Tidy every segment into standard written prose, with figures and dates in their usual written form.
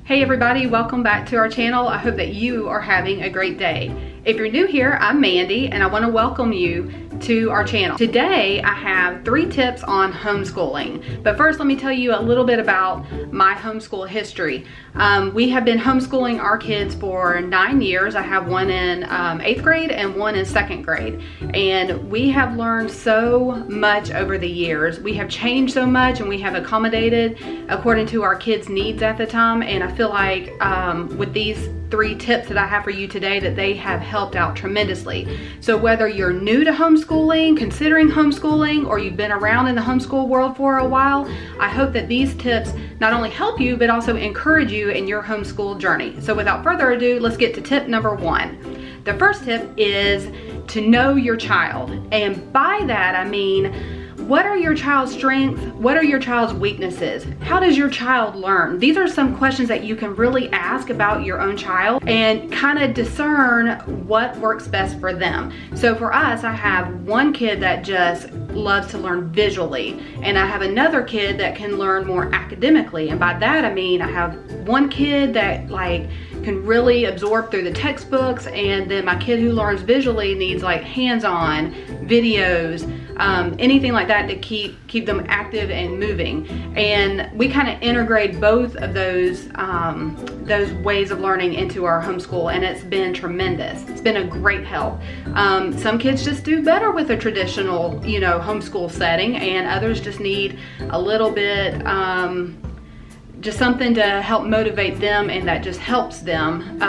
Hey everybody, welcome back to our channel. I hope that you are having a great day. If you're new here, I'm Mandy and I want to welcome you to our channel. Today I have 3 tips on homeschooling. But first let me tell you a little bit about my homeschool history. We have been homeschooling our kids for 9 years. I have one in 8th grade and one in 2nd grade. And we have learned so much over the years. We have changed so much and we have accommodated according to our kids' needs at the time. And I feel like with these 3 tips that I have for you today that they have helped out tremendously. So whether you're new to homeschooling, considering homeschooling, or you've been around in the homeschool world for a while, I hope that these tips not only help you, but also encourage you in your homeschool journey. So without further ado, let's get to tip number 1. The first tip is to know your child. And by that, I mean, what are your child's strengths? What are your child's weaknesses? How does your child learn? These are some questions that you can really ask about your own child and kind of discern what works best for them. So for us, I have one kid that just loves to learn visually, and I have another kid that can learn more academically. And by that, I mean, I have one kid that can really absorb through the textbooks, and then my kid who learns visually needs hands-on videos, anything like that to keep them active and moving. And we kind of integrate both of those ways of learning into our homeschool, and it's been tremendous. It's been a great help. Some kids just do better with a traditional, homeschool setting, and others just need a little bit, just something to help motivate them, and that just helps them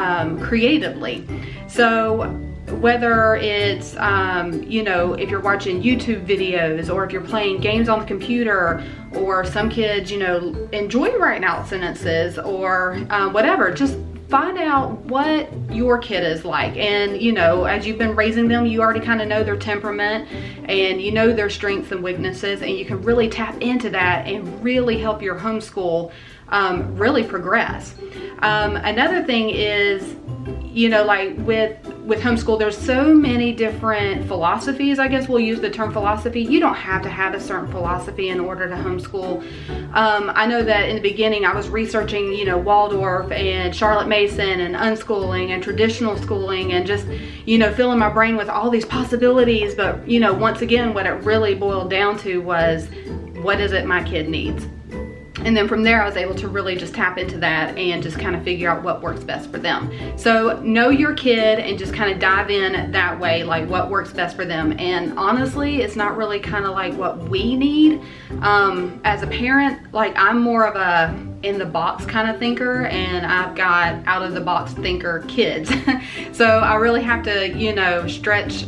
creatively. So whether it's, if you're watching YouTube videos, or if you're playing games on the computer, or some kids, enjoy writing out sentences, or whatever, just find out what your kid is like. And as you've been raising them, you already kind of know their temperament, and you know their strengths and weaknesses, and you can really tap into that and really help your homeschool really progress. Another thing is, with homeschool, there's so many different philosophies. I guess we'll use the term philosophy. You don't have to have a certain philosophy in order to homeschool. I know that in the beginning I was researching, Waldorf and Charlotte Mason and unschooling and traditional schooling, and just, filling my brain with all these possibilities. But, once again, what it really boiled down to was, what is it my kid needs? And then from there, I was able to really just tap into that and just kind of figure out what works best for them. So know your kid and just kind of dive in that way, what works best for them. And honestly, it's not really kind of what we need. As a parent, I'm more of a in the box kind of thinker, and I've got out of the box thinker kids. So I really have to, stretch,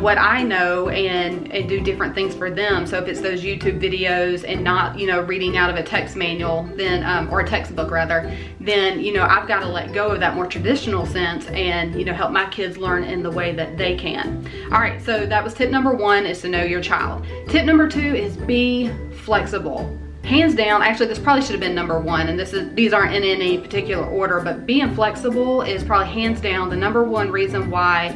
what I know and do different things for them. So if it's those YouTube videos and not, reading out of a text manual, then, or a textbook rather, then, I've got to let go of that more traditional sense and, help my kids learn in the way that they can. All right, so that was tip number 1, is to know your child. Tip number 2 is be flexible. Hands down, actually this probably should have been number 1, and these aren't in any particular order, but being flexible is probably hands down the number 1 reason why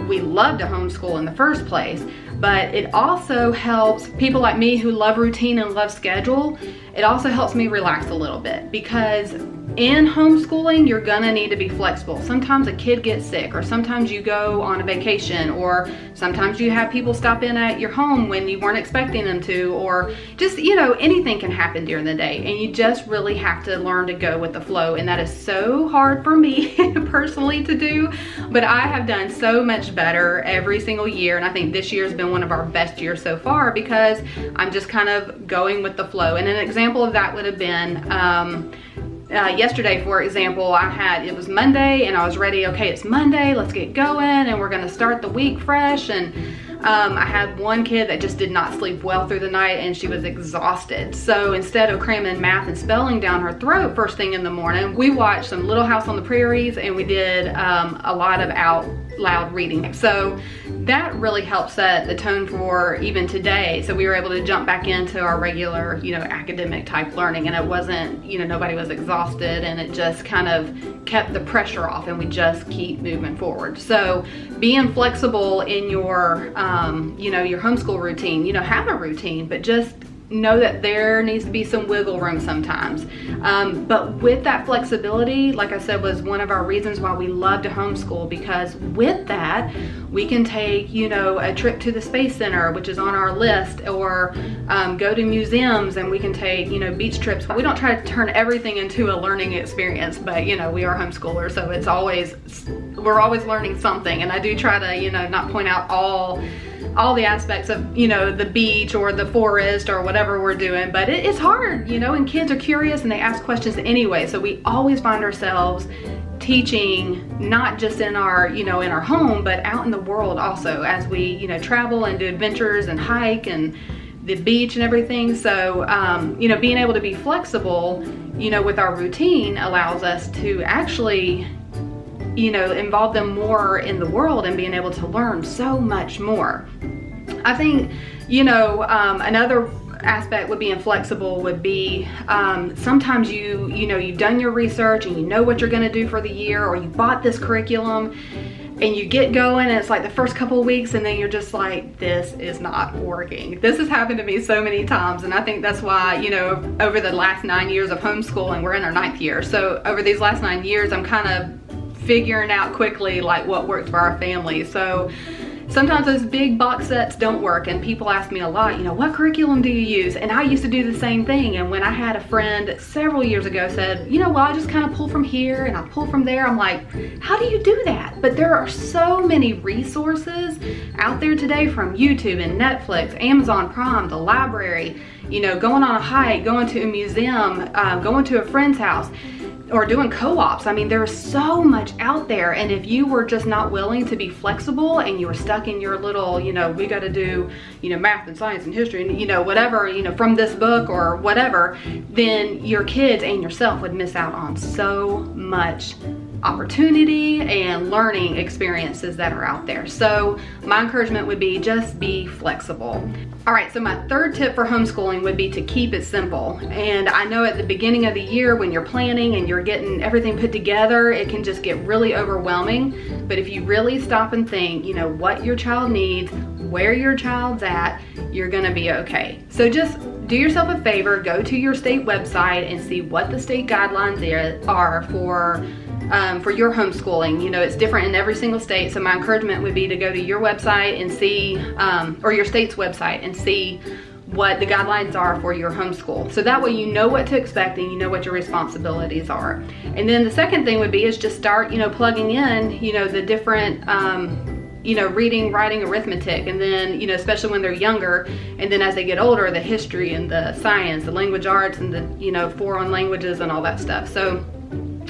we love to homeschool in the first place. But it also helps people like me who love routine and love schedule. It also helps me relax a little bit, because in homeschooling, you're gonna need to be flexible. Sometimes a kid gets sick, or sometimes you go on a vacation, or sometimes you have people stop in at your home when you weren't expecting them to, or just, anything can happen during the day, and you just really have to learn to go with the flow. And that is so hard for me personally to do, but I have done so much better every single year, and I think this year has been one of our best years so far, because I'm just kind of going with the flow. And an example of that would have been yesterday, for example. It was Monday and I was ready. Okay, it's Monday, let's get going and we're gonna start the week fresh. And I had one kid that just did not sleep well through the night, and she was exhausted. So instead of cramming math and spelling down her throat first thing in the morning, we watched some Little House on the Prairies, and we did a lot of out loud reading. So that really helped set the tone for even today. So we were able to jump back into our regular, academic type learning, and it wasn't, nobody was exhausted, and it just kind of kept the pressure off, and we just keep moving forward. So being flexible in your, your homeschool routine, have a routine, but just know that there needs to be some wiggle room sometimes. But with that flexibility, like I said, was one of our reasons why we love to homeschool, because with that, we can take, you know, a trip to the Space Center, which is on our list, or go to museums, and we can take, you know, beach trips. We don't try to turn everything into a learning experience, but you know, we are homeschoolers, so we're always learning something. And I do try to, you know, not point out all the aspects of, you know, the beach or the forest or whatever we're doing, but it's hard, you know, and kids are curious and they ask questions anyway. So we always find ourselves teaching, not just in our, you know, in our home, but out in the world also, as we, you know, travel and do adventures and hike and the beach and everything. So, you know, being able to be flexible, you know, with our routine allows us to actually, you know, involve them more in the world and being able to learn so much more. I think, you know, another aspect with being flexible would be sometimes you know, you've done your research and you know what you're going to do for the year, or you bought this curriculum and you get going and it's like the first couple of weeks and then you're just like, this is not working. This has happened to me so many times, and I think that's why, you know, over the last 9 years of homeschooling, we're in our 9th year. So over these last 9 years, I'm kind of figuring out quickly like what works for our family. So sometimes those big box sets don't work, and people ask me a lot, you know, what curriculum do you use? And I used to do the same thing. And when I had a friend several years ago said, you know, well, I just kind of pull from here and I pull from there, I'm like, how do you do that? But there are so many resources out there today, from YouTube and Netflix, Amazon Prime, the library, you know, going on a hike, going to a museum, going to a friend's house, or doing co-ops. I mean, there's so much out there. And if you were just not willing to be flexible and you were stuck in your little, you know, we got to do, you know, math and science and history and, you know, whatever, you know, from this book or whatever, then your kids and yourself would miss out on so much opportunity and learning experiences that are out there. So my encouragement would be just be flexible. All right, so my third tip for homeschooling would be to keep it simple. And I know at the beginning of the year when you're planning and you're getting everything put together, it can just get really overwhelming. But if you really stop and think, you know, what your child needs, where your child's at, you're gonna be okay. So just do yourself a favor, go to your state website and see what the state guidelines are for your homeschooling. You know, it's different in every single state. So my encouragement would be to go to your website and see, or your state's website, and see what the guidelines are for your homeschool. So that way you know what to expect and you know what your responsibilities are. And then the second thing would be is just start, you know, plugging in, you know, the different, you know, reading, writing, arithmetic, and then, you know, especially when they're younger, and then as they get older, the history and the science, the language arts, and the, you know, foreign languages and all that stuff. So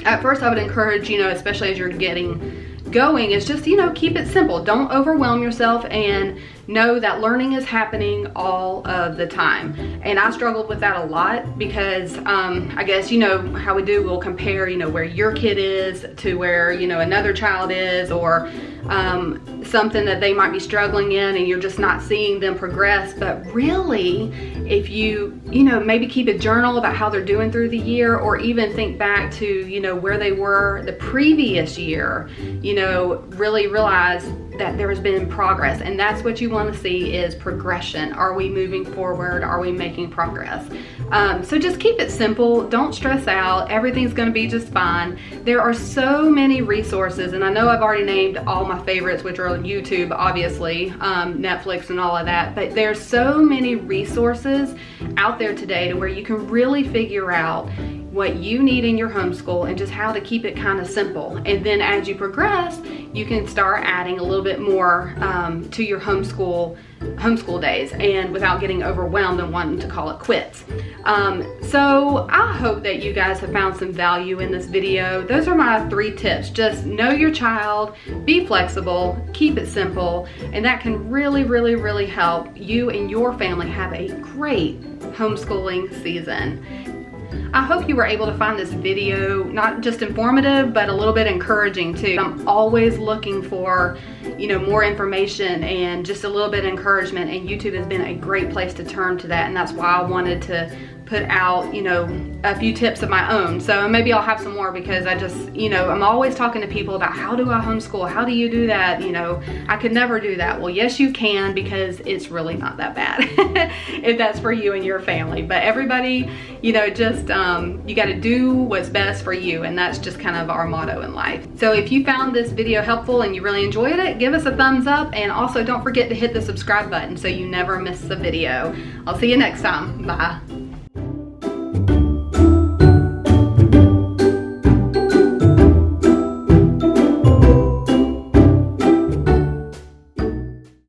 at first I would encourage, you know, especially as you're getting going, is just, you know, keep it simple. Don't overwhelm yourself, and know that learning is happening all of the time. And I struggled with that a lot because I guess, you know, how we do, we'll compare, you know, where your kid is to where, you know, another child is, or something that they might be struggling in, and you're just not seeing them progress. But really, if you know, maybe keep a journal about how they're doing through the year, or even think back to, you know, where they were the previous year, you know, really realize that there has been progress. And that's what you want to see, is progression. Are we moving forward? Are we making progress? So just keep it simple. Don't stress out. Everything's going to be just fine. There are so many resources, and I know I've already named all my favorites, which are on YouTube, obviously, Netflix and all of that, but there's so many resources out there today to where you can really figure out what you need in your homeschool and just how to keep it kind of simple. And then as you progress, you can start adding a little bit more to your homeschool days, and without getting overwhelmed and wanting to call it quits. So I hope that you guys have found some value in this video. Those are my 3 tips. Just know your child, be flexible, keep it simple, and that can really, really, really help you and your family have a great homeschooling season. I hope you were able to find this video not just informative, but a little bit encouraging too. I'm always looking for, you know, more information and just a little bit of encouragement, and YouTube has been a great place to turn to that, and that's why I wanted to put out, you know, a few tips of my own. So maybe I'll have some more, because I just, you know, I'm always talking to people about how do I homeschool? How do you do that? You know, I could never do that. Well, yes, you can, because it's really not that bad if that's for you and your family. But everybody, you know, just, you got to do what's best for you. And that's just kind of our motto in life. So if you found this video helpful and you really enjoyed it, give us a thumbs up, and also don't forget to hit the subscribe button so you never miss a video. I'll see you next time. Bye.